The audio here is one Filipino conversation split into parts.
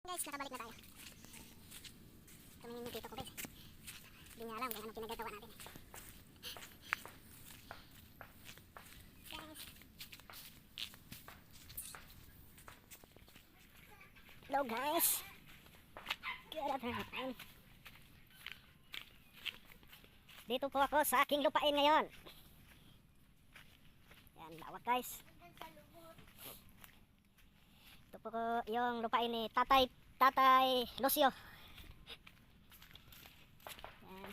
Guys, nakabalik na tayo. Tumingin yung tito ko guys. Hindi niya alam kung ano pinagagawa natin. Guys. Hello guys. Good afternoon. Dito po ako sa aking lupain ngayon. Yan, lawak guys. Ito po ko yung lupain ni Tatay Lucio. Yan.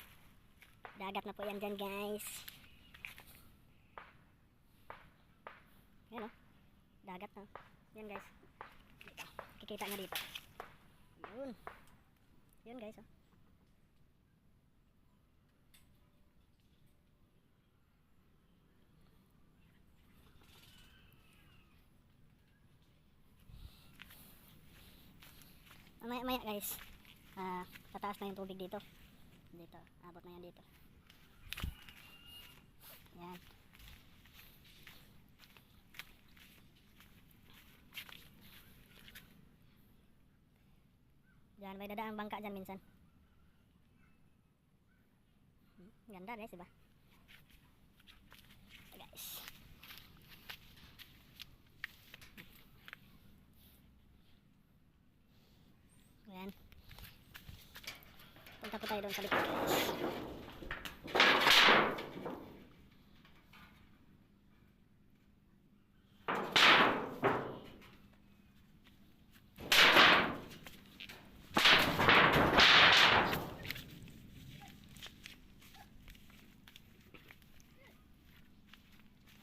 Dagat na po yan dyan guys. Yan o. Dagat na. Yan guys. Dito. Kikita nyo dito. Yun. Yun guys o. Maya guys, tataas na yung tubig dito. Dito, abot na yan dito. Yan. Diyan, may dadaang bangka dyan minsan. Ganda guys, diba? Guys. Ayan. Punta po tayo doon sa likod guys.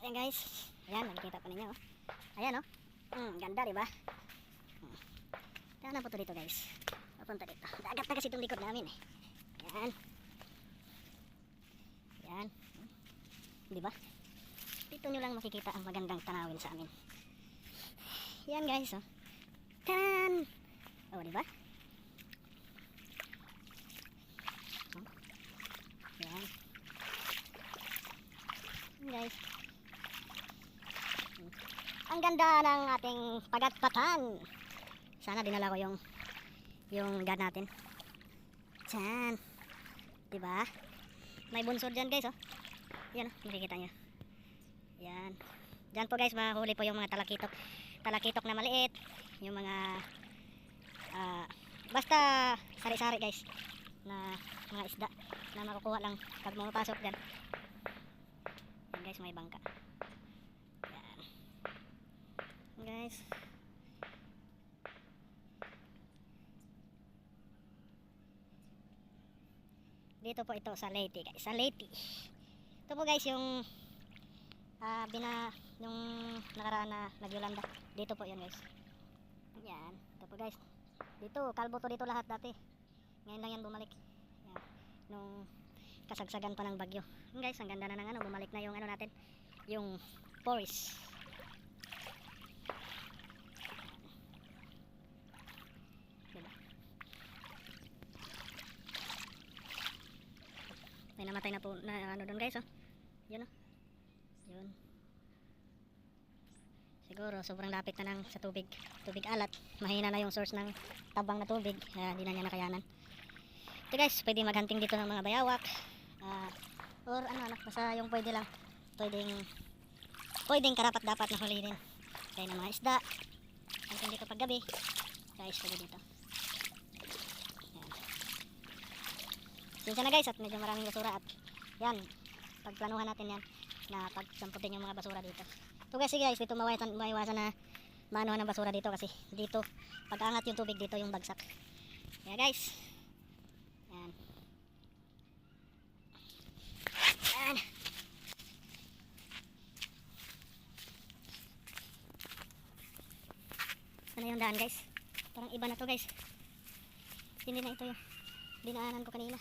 Ayan guys. Ayan, nakikita pa ninyo. Ayan oh. Ganda diba? Kaya na po ito dito guys. Papunta dito. Dagat na kasi itong likod namin eh. Yan. Yan. Diba? Dito nyo lang makikita ang magandang tanawin sa amin. Yan guys oh. Tanan! Oh diba? Yan. Yan guys. Ang ganda ng ating pagatpatan. Sana dinala ko yung guard natin. Diyan. Diba? May bunsod dyan guys oh. Yan oh, nakikita nyo. Yan. Dyan po guys, mahuli po yung mga talakitok. Talakitok na maliit. Yung mga basta sari-sari guys. Na mga isda na makukuha lang pag pumapasok dyan. Yan guys, may bangka. Yan. Yan guys. Dito po ito sa Leyte guys, sa Leyte. Ito po guys yung yung nakaraan na nagyolanda. Dito po yan guys. Yan, ito po guys. Dito, kalbo to dito lahat dati. Ngayon lang yan bumalik. Yan, nung kasagsagan pa ng bagyo. Yan guys, ang ganda na ng ano, bumalik na yung ano natin, yung forest. Diba? May namatay na po na ano doon guys oh. Yun oh. Yun. Siguro sobrang lapit na ng sa tubig. Tubig alat. Mahina na yung source ng tabang na tubig. Kaya di na niya nakayanan. Ito guys, pwede maghunting dito ng mga bayawak. Or ano, basta yung pwede lang. Pwedeng karapat dapat na hulihin. Kaya ng mga isda. Hunting dito pag gabi. Guys, pwede dito. Diyan na guys at medyo maraming basura at yan, pagplanuhan natin yan na pagsamputin yung mga basura dito. Ito kasi guys, dito maiwasan na maanuhan ng basura dito kasi dito, pag angat yung tubig dito yung bagsak. Kaya guys, yan. Yan. Ano yung daan guys? Parang iba na to guys. Hindi na ito yung dinaanan ko kanina.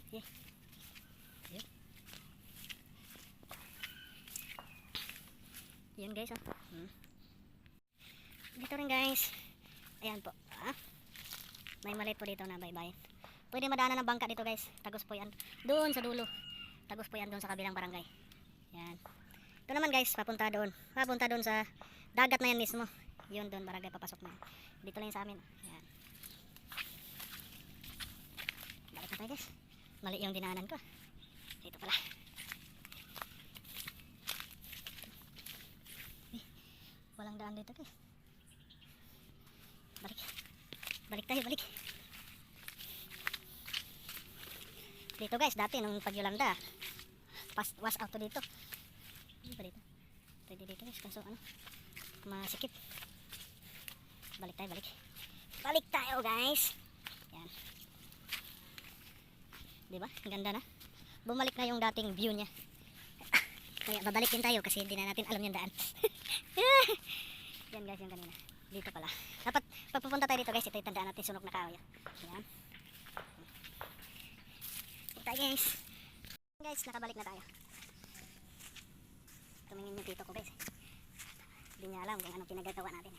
Yeah. Yeah. Yan guys oh. Dito rin guys. Ayan po. May maliit po dito na baybayin. Pwede madaanan ng bangka dito guys. Tagos po yan. Doon sa dulo. Tagos po yan doon sa kabilang barangay. Yan. Ito naman guys, papunta doon. Papunta doon sa dagat na yan mismo. Yun doon, barangay papasok na. Dito lang yun sa amin. Yan. Balik na tayo guys. Mali yung dinaanan ko. Dito pala. Walang daan dito guys. Balik. Balik tayo, balik. Dito guys, dati nung pagyulanda, was out to dito. Ano ba dito? Pwede dito guys, kaso ano, masikip. Balik tayo, balik. Balik tayo guys. Yan. Diba? Ang ganda na. Bumalik na yung dating view niya. Kaya babalik din tayo kasi hindi na natin alam yung daan. Yan guys, yung kanina. Dito pala. Dapat pag pupunta tayo dito guys, ito yung tandaan natin, sunog na kahoy. Yan. Dito tayo guys. Guys, nakabalik na tayo. Tumingin yung tito ko guys. Hindi niya alam kung anong pinagagawa natin.